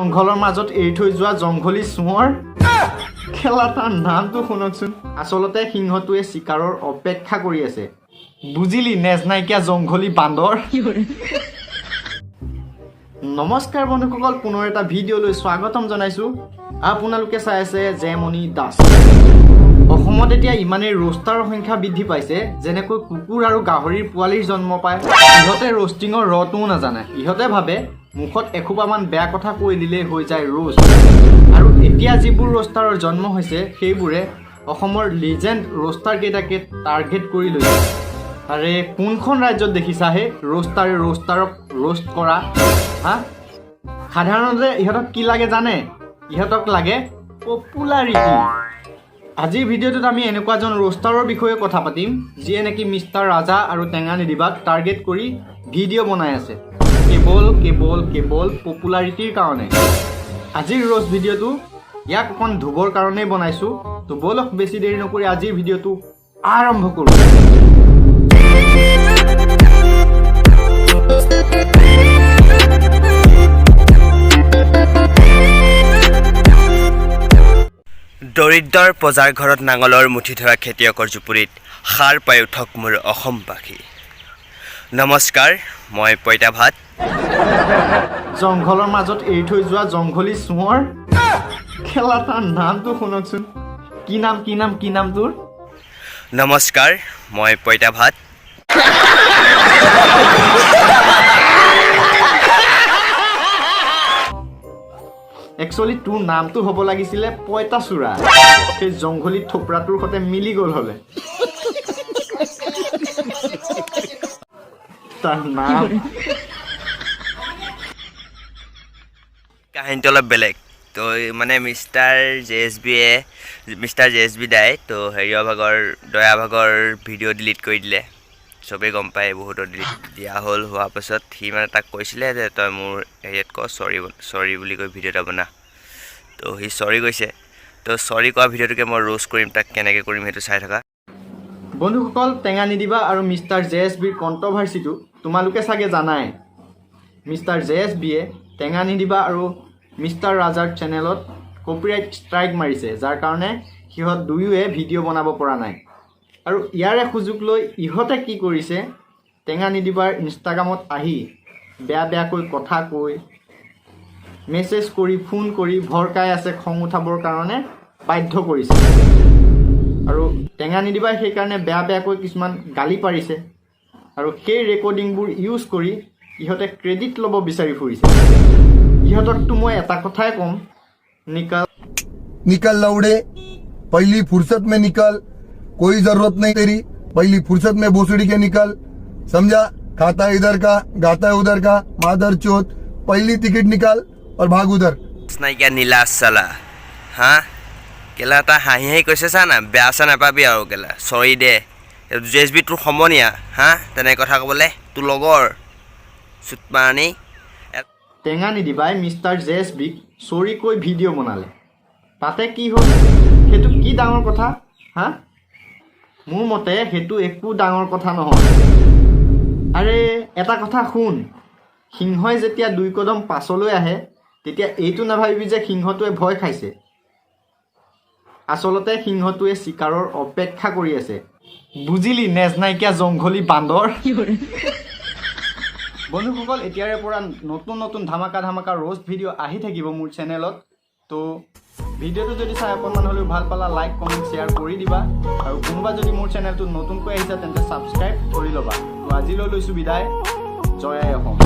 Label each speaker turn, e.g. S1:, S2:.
S1: জংঘলৰ মাজত এৰি থৈ যোৱা জংঘলী চোঁৱৰ খেলা তাৰ নামটো শুনকচোন আচলতে সিংহটোৱে চিকাৰৰ অপেক্ষা কৰি আছে বুজিলি নেজ নাইকিয়া জংঘলী বান্দৰ নমস্কাৰ বন্ধুসকল পুনৰ এটা ভিডিঅ'লৈ স্বাগতম জনাইছোঁ আপোনালোকে চাই আছে J-moni দাস অসমত এতিয়া ইমানেই ৰোষ্টাৰৰ সংখ্যা বৃদ্ধি পাইছে যেনেকৈ কুকুৰ আৰু গাহৰিৰ পোৱালিৰ জন্ম পায় ইহঁতে ৰোষ্টিঙৰ ৰটোও নাজানে ইহঁতে ভাবে মুখত এখোপামান বেয়া কথা কৈ দিলে হৈ যায় ৰোষ্ট আৰু এতিয়া যিবোৰ ৰোষ্টাৰৰ জন্ম হৈছে সেইবোৰে অসমৰ লিজেণ্ড ৰোষ্টাৰ কেইটাকে টাৰ্গেট কৰি লৈছে আৰে কোনখন ৰাজ্যত দেখিছা হে ৰোষ্টাৰক ৰোষ্ট কৰা হা সাধাৰণতে ইহঁতক কি লাগে জানে ইহঁতক লাগে পপুলাৰিটি আজিৰ ভিডিঅ'টোত আমি এনেকুৱা এজন ৰোষ্টাৰৰ বিষয়ে কথা পাতিম যিয়ে নেকি মিষ্টাৰ ৰাজা আৰু টেঙা নিদিবাক টাৰ্গেট কৰি ভিডিঅ' বনাই আছে কেৱল পপুলাৰিটিৰ কাৰণে আজিৰ ৰোষ্ট ভিডিঅ'টো ইয়াক অকণ ধুবৰ কাৰণেই বনাইছোঁ তো বলক বেছি দেৰি নকৰি আজিৰ ভিডিঅ'টো আৰম্ভ কৰোঁ
S2: দৰিদ্ৰৰ পজাৰ ঘৰত নাঙলৰ মুঠি ধৰা খেতিয়কৰ জুপুৰিত সাৰ পাই উঠক মোৰ অসমবাসী নমস্কাৰ মই পইতা ভাত
S1: জংঘলৰ মাজত এৰি থৈ যোৱা জংঘলী চোঁৱৰ খেলা তাৰ নামটো শুনকচোন কি নাম তোৰ
S2: নমস্কাৰ মই পইতা ভাত
S1: একচুৱেলি তোৰ নামটো হ'ব লাগিছিলে পইতাচোৰা সেই জংঘলী থোপৰাটোৰ সৈতে মিলি গ'ল হ'লে তাৰ নাম
S2: কাহিনীটো অলপ বেলেগ তো মানে মিষ্টাৰ জে এছ বি দাই তো হেৰিয়ৰ ভাগৰ দয়া ভাগৰ ভিডিঅ' ডিলিট কৰি দিলে চবেই গম পায় বহুতৰ ডিলিট দিয়া হ'ল হোৱাৰ পাছত সি মানে তাক কৈছিলে যে তই মোৰ হেৰিয়াত ক চৰি বুলি কৈ ভিডিঅ' এটা বনা তো সি চৰি কৈছে তো চৰি কোৱা ভিডিঅ'টোকে মই ৰোষ্ট কৰিম তাক কেনেকৈ কৰিম সেইটো চাই থকা
S1: বন্ধুসকল টেঙা নিদিবা আৰু মিষ্টাৰ JSBৰ কণ্ট্ৰভাৰ্চিটো তোমালোকে চাগে জানাই মিষ্টাৰ JSBয়ে টেঙা নিদিবা আৰু মিষ্টাৰ ৰাজাৰ চেনেলত কপিৰাইট ষ্ট্ৰাইক মাৰিছে যাৰ কাৰণে সিহঁত দুয়োৱে ভিডিঅ' বনাব পৰা নাই আৰু ইয়াৰে সুযোগ লৈ ইহঁতে কি কৰিছে টেঙা নিদিবাৰ ইনষ্টাগ্ৰামত আহি বেয়াকৈ কথা কৈ মেছেজ কৰি ফোন কৰি ভৰকাই আছে খং উঠাবৰ কাৰণে বাধ্য কৰিছে আৰু টেঙা নিদিবাই সেইকাৰণে বেয়াকৈ কিছুমান গালি পাৰিছে আৰু সেই ৰেকৰ্ডিংবোৰ ইউজ কৰি ইহঁতে ক্ৰেডিট ল'ব বিচাৰি ফুৰিছে ইহঁতকতো মই এটা কথাই ক'ম
S3: निकल लौड़े पहली फुर्सत में निकल कोई जरूरत नहीं तेरी पहली फुर्सत में भोसड़ी के निकल समझा खाता इधर का गाता उधर का मादर चोत पहली टिकट निकाल और भाग उधर
S2: নাইকিয়া নীলা চালা হা কেলা এটা হাঁহি কৈছে চা না বেয়া চা নাপাবি আৰু কেলা চৰি দে JSB তোৰ সমনীয়া হা তেনে কথা ক'বলৈ তোৰ লগৰ চুটমানি
S1: টেঙা নিদিবাই মিষ্টাৰ JSBক চৰি কৈ ভিডিঅ' বনালে তাতে কি হ'ল সেইটো কি ডাঙৰ কথা হা মোৰ মতে সেইটো একো ডাঙৰ কথা নহয় আৰে এটা কথা শুন সিংহই যেতিয়া দুই কদম পাছলৈ আহে তেতিয়া এইটো নাভাবিবি যে সিংহটোৱে ভয় খাইছে আচলতে সিংহটোৱে চিকাৰৰ অপেক্ষা কৰি আছে বুজিলি নেজ নাইকিয়া জংঘলী বান্দৰ বন্ধুসকল এতিয়াৰে পৰা নতুন ধামাকা ৰোষ্ট ভিডিঅ' আহি থাকিব মোৰ চেনেলত তো ভিডিঅ'টো যদি চাই অকণমান হ'লেও ভাল পালা লাইক কমেণ্ট শ্বেয়াৰ কৰি দিবা আৰু কোনোবা যদি মোৰ চেনেলটো নতুনকৈ আহিছে তেন্তে ছাবস্ক্ৰাইব কৰি ল'বা তো আজিলৈ লৈছোঁ বিদায় জয় আই অসম